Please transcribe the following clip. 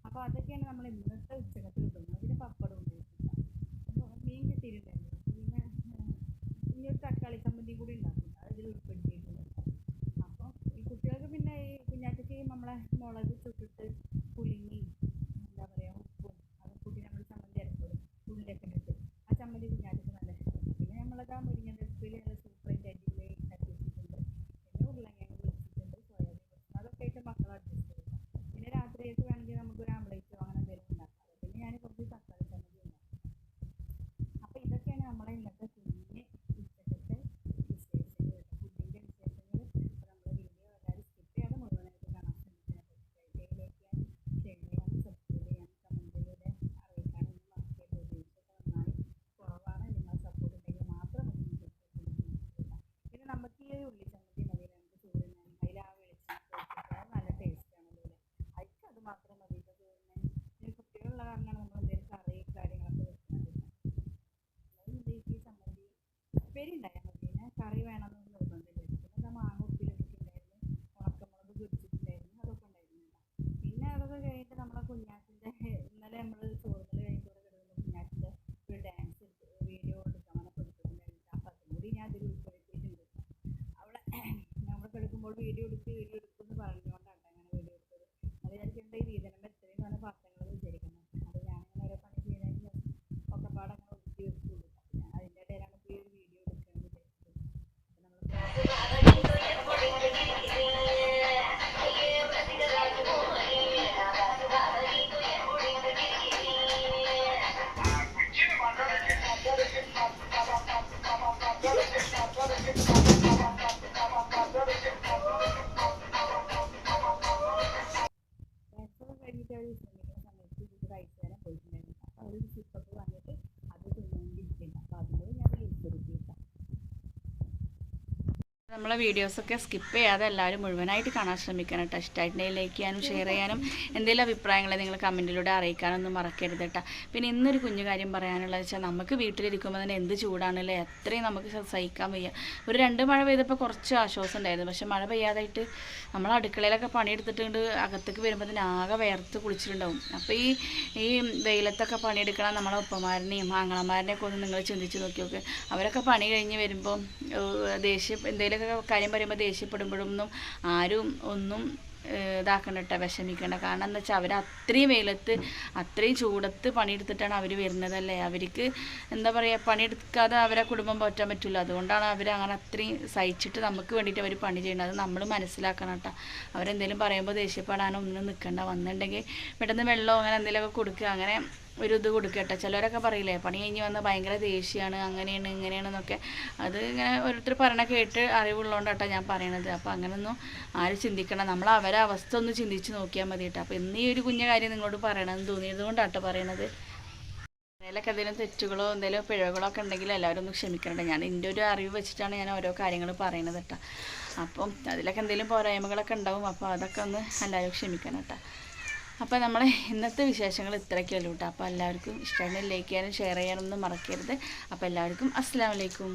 അപ്പോൾ അതൊക്കെയാണ് നമ്മൾ ഇന്നത്തെ ഉച്ചക്കത്ത് കിട്ടുന്നത്. പിന്നെ പപ്പടം ഉപയോഗിച്ചില്ല. അപ്പോൾ മീൻ കിട്ടിയിട്ടുണ്ടായിരുന്നു. പിന്നെ ഇനി ഒരു തക്കാളി ചമ്മന്തി കൂടി ഉണ്ടാക്കില്ല, അതിൽ ഉൾപ്പെടുത്തിയിട്ടുണ്ട്. അപ്പോൾ ഈ കുട്ടികൾക്ക് പിന്നെ ഈ കുഞ്ഞാറ്റയ്ക്ക് നമ്മളെ മുളക് ചുട്ടിട്ട് പുളിങ്ങി എന്താ പറയുക ഉപ്പും അത് കൂട്ടി നമ്മൾ ചമ്മന്തി അരക്കും, ഉള്ളിലൊക്കെ ഇട്ടിട്ട് ആ ചമ്മന്തി കുഞ്ഞാറ്റയ്ക്ക് നല്ല ഇഷ്ടമാണ്. പിന്നെ നമ്മളത് ആ മുരിങ്ങൻ്റെ ഉപ്പിൽ നല്ല സൂപ്പറായിട്ട് അടിപൊളി ഉണ്ടാക്കി വെച്ചിട്ടുണ്ട്. പിന്നെ ഉരുളക്കിഴങ്ങ് പൊരിച്ചിട്ടുണ്ട്, സോയാബീൻ പൊരിച്ചിട്ടുണ്ട്, അതൊക്കെ ആയിട്ട് മക്കൾ അഡ്ജസ്റ്റ് ചെയ്യും. പിന്നെ രാത്രിയൊക്കെ വേണമെങ്കിൽ നമുക്ക് ഒരു ആംപ്ലേറ്റോ അങ്ങനെ എന്തെങ്കിലും ഉണ്ടാക്കാം. പിന്നെ ഞാൻ കുറച്ച് തക്കാളി ചമ്മന്തി ഉണ്ടാക്കും. അപ്പോൾ ഇതൊക്കെയാണ് നമ്മളെ ഇന്നത്തെ കുഞ്ഞ് ഉച്ചക്കത്തെ വിശേഷങ്ങൾ, ഫുഡിൻ്റെ വിശേഷങ്ങൾ. അപ്പോൾ നമ്മുടെ വീഡിയോ എല്ലാവരും സ്കിപ്പ് ചെയ്യാതെ മുഴുവനായിട്ട് കാണാൻ ശ്രമിക്കാൻ പറ്റും. ലൈക്ക് ചെയ്യാനും ഷെയർ ചെയ്യാനും സബ്സ്ക്രൈബ് ചെയ്യാനും കമൻറ്റിലൂടെ അറിയിക്കാനും ഒന്നും മറക്കരുത്. വ്യൂസൊക്കെ നന്നായി കുറവാണ്, നിങ്ങൾ സപ്പോർട്ട് ഉണ്ടെങ്കിൽ മാത്രം നമുക്ക് പിന്നെ നമുക്ക് ഈ ഒരു ഉള്ളി ചമ്മന്തി മതി നമുക്ക് ചോറ് തിന്നാൻ. അതിൽ ആ വെളിച്ചെണ്ണ നല്ല ടേസ്റ്റ് ആണല്ലോ അല്ലേ. അതിക്ക് അത് മാത്രം മതി ഇപ്പോൾ ചോറിന്. പിന്നെ കുട്ടികളുള്ള കാരണമാണ് നമ്മൾ എന്തെങ്കിലും കറി കാര്യങ്ങളൊക്കെ വെക്കുന്നത്. ഈ ചമ്മന്തി ഉപ്പേരി ഉണ്ടായാൽ മതി, പിന്നെ കറി വേണമെന്നൊന്നും നിർബന്ധമില്ല. പിന്നെ എന്താ മാങ്ങ ഉപ്പിലിട്ടിട്ടുണ്ടായിരുന്നു, ഉണക്കമുളക് പൊരിച്ചിട്ടുണ്ടായിരുന്നു, അതൊക്കെ ഉണ്ടായിരുന്നു. പിന്നെ അതൊക്കെ കഴിഞ്ഞിട്ട് നമ്മളെ കുഞ്ഞാറ്റിൻ്റെ ഇന്നലെ നമ്മൾ ചോറുകൾ കഴിഞ്ഞിട്ട് കിടക്കുന്ന കുഞ്ഞാറ്റിൻ്റെ ഒരു ഡാൻസ് വീഡിയോ എടുക്കാൻ എടുത്തിട്ടുണ്ടായിരുന്നു. അപ്പം അതും കൂടി ഞാൻ അതിൽ ഉൾപ്പെടുത്തിയിട്ടുണ്ട്. അവിടെ നമ്മൾ കിടക്കുമ്പോൾ വീഡിയോ എടുക്കുമെന്ന് പറഞ്ഞുകൊണ്ടാണ് അങ്ങനെ വീഡിയോ എടുത്തത്. അത് വിചാരിക്കേണ്ട ഈ വീതനം എത്രയും നല്ല പാത്രങ്ങൾ വിചാരിക്കണം. അത് ഞാനിങ്ങനെ ഓരോ പണി ചെയ്തതിന് ശേഷം ഒക്കെ പാടെ അങ്ങനെ ഒതുക്കി വെക്കുള്ളൂ. ഞാൻ അതിൻ്റെ ഇടയിലാണ് ഇപ്പോൾ ഈ ഒരു വീഡിയോ എടുക്കുകയെന്ന് വിചാരിച്ചത്. അപ്പോൾ കഴിഞ്ഞിട്ട് അവർ ശ്രമിക്കുന്ന സമയത്ത് ഇത് കഴിച്ചു തരാൻ പോയിട്ടുണ്ടായിരുന്നു. അപ്പോൾ അവർ സിപ്പപ്പ് വന്നിട്ട് അത് തിന്നുകൊണ്ടിരിക്കുന്നുണ്ട്. അപ്പോൾ അതിനോട് ഞാൻ ഉൾപ്പെടുത്തിയിട്ടാണ്. നമ്മളെ വീഡിയോസൊക്കെ സ്കിപ്പ് ചെയ്യാതെ എല്ലാവരും മുഴുവനായിട്ട് കാണാൻ ശ്രമിക്കണം കേട്ടോ. ഇഷ്ടമായിട്ടുണ്ടെങ്കിൽ ലൈക്ക് ചെയ്യാനും ഷെയർ ചെയ്യാനും എന്തെങ്കിലും അഭിപ്രായങ്ങൾ നിങ്ങൾ കമൻറ്റിലൂടെ അറിയിക്കാനൊന്നും മറക്കരുത് കേട്ടോ. പിന്നെ ഇന്നൊരു കുഞ്ഞു കാര്യം പറയാനുള്ളത് വെച്ചാൽ നമുക്ക് വീട്ടിലിരിക്കുമ്പോൾ തന്നെ എന്ത് ചൂടാണല്ലേ, അത്രയും നമുക്ക് സഹിക്കാൻ വയ്യ. ഒരു 2 മഴ പെയ്തപ്പോൾ കുറച്ച് ആശ്വാസം ഉണ്ടായിരുന്നു. പക്ഷെ മഴ പെയ്യാതായിട്ട് നമ്മൾ അടുക്കളയിലൊക്കെ പണിയെടുത്തിട്ടുണ്ട് അകത്തേക്ക് വരുമ്പോൾ തന്നെ ആകെ വേർത്ത് കുളിച്ചിട്ടുണ്ടാവും. അപ്പോൾ ഈ വെയിലത്തൊക്കെ പണിയെടുക്കണം നമ്മളെ ഉപ്പമാരനെയും ആങ്ങളമാരനെയൊക്കെ ഒന്ന് നിങ്ങൾ ചിന്തിച്ച് നോക്കിയൊക്കെ. അവരൊക്കെ പണി കഴിഞ്ഞ് വരുമ്പോൾ ദേഷ്യം എന്തെങ്കിലുമൊക്കെ കാര്യം പറയുമ്പോൾ ദേഷ്യപ്പെടുമ്പോഴൊന്നും ആരും ഒന്നും ഇതാക്കണ്ട കേട്ടോ, വിഷമിക്കേണ്ട. കാരണം എന്താ വെച്ചാൽ അവർ അത്രയും വെയിലത്ത് അത്രയും ചൂടത്ത് പണിയെടുത്തിട്ടാണ് അവർ വരുന്നതല്ലേ. അവർക്ക് എന്താ പറയുക, പണിയെടുക്കാതെ അവരെ കുടുംബം പോറ്റാൻ പറ്റില്ല. അതുകൊണ്ടാണ് അവർ അങ്ങനെ അത്രയും സഹിച്ചിട്ട് നമുക്ക് വേണ്ടിയിട്ട് അവർ പണി ചെയ്യുന്നത്. അത് നമ്മൾ മനസ്സിലാക്കണം കേട്ടോ. അവരെന്തെങ്കിലും പറയുമ്പോൾ ദേഷ്യപ്പെടാനോ ഒന്നും നിൽക്കണ്ട. വന്നിട്ടുണ്ടെങ്കിൽ പെട്ടെന്ന് വെള്ളമോ അങ്ങനെ എന്തെങ്കിലുമൊക്കെ കൊടുക്കുക, അങ്ങനെ ഒരു ഇത് കൊടുക്കട്ടെ. ചിലരൊക്കെ പറയില്ലേ പണി കഴിഞ്ഞ് വന്ന് ഭയങ്കര ദേഷ്യമാണ് അങ്ങനെയാണ് ഇങ്ങനെയാണെന്നൊക്കെ. അത് ഇങ്ങനെ ഓരോരുത്തർ പറയണ കേട്ട് അറിവുള്ളതുകൊണ്ടാട്ടോ ഞാൻ പറയണത്. അപ്പോൾ അങ്ങനെയൊന്നും ആരും ചിന്തിക്കണം. നമ്മൾ അവരെ അവസ്ഥ ഒന്ന് ചിന്തിച്ച് നോക്കിയാൽ മതി കേട്ടോ. അപ്പോൾ ഇന്ന് ഈ ഒരു കുഞ്ഞ കാര്യം നിങ്ങളോട് പറയണമെന്ന് തോന്നിയത് കൊണ്ടാട്ടോ പറയണത്. അതിലൊക്കെ എന്തെങ്കിലും തെറ്റുകളോ എന്തെങ്കിലും പിഴവുകളോ ഒക്കെ ഉണ്ടെങ്കിൽ എല്ലാവരും ഒന്ന് ക്ഷമിക്കണ്ട. ഞാൻ എൻ്റെ ഒരു അറിവ് വെച്ചിട്ടാണ് ഞാൻ ഓരോ കാര്യങ്ങൾ പറയണത് കേട്ടോ. അപ്പം അതിലൊക്കെ എന്തെങ്കിലും പോരായ്മകളൊക്കെ ഉണ്ടാവും. അപ്പോൾ അതൊക്കെ ഒന്ന് എല്ലാവരും ക്ഷമിക്കണം കേട്ടോ. അപ്പോൾ നമ്മളെ ഇന്നത്തെ വിശേഷങ്ങൾ ഇത്രയൊക്കെയല്ലോ കേട്ടോ. അപ്പോൾ എല്ലാവർക്കും ഇഷ്ടമായി ലൈക്ക് ചെയ്യാനും ഷെയർ ചെയ്യാനൊന്നും മറക്കരുത്. അപ്പോൾ എല്ലാവർക്കും അസ്സലാമു അലൈക്കും.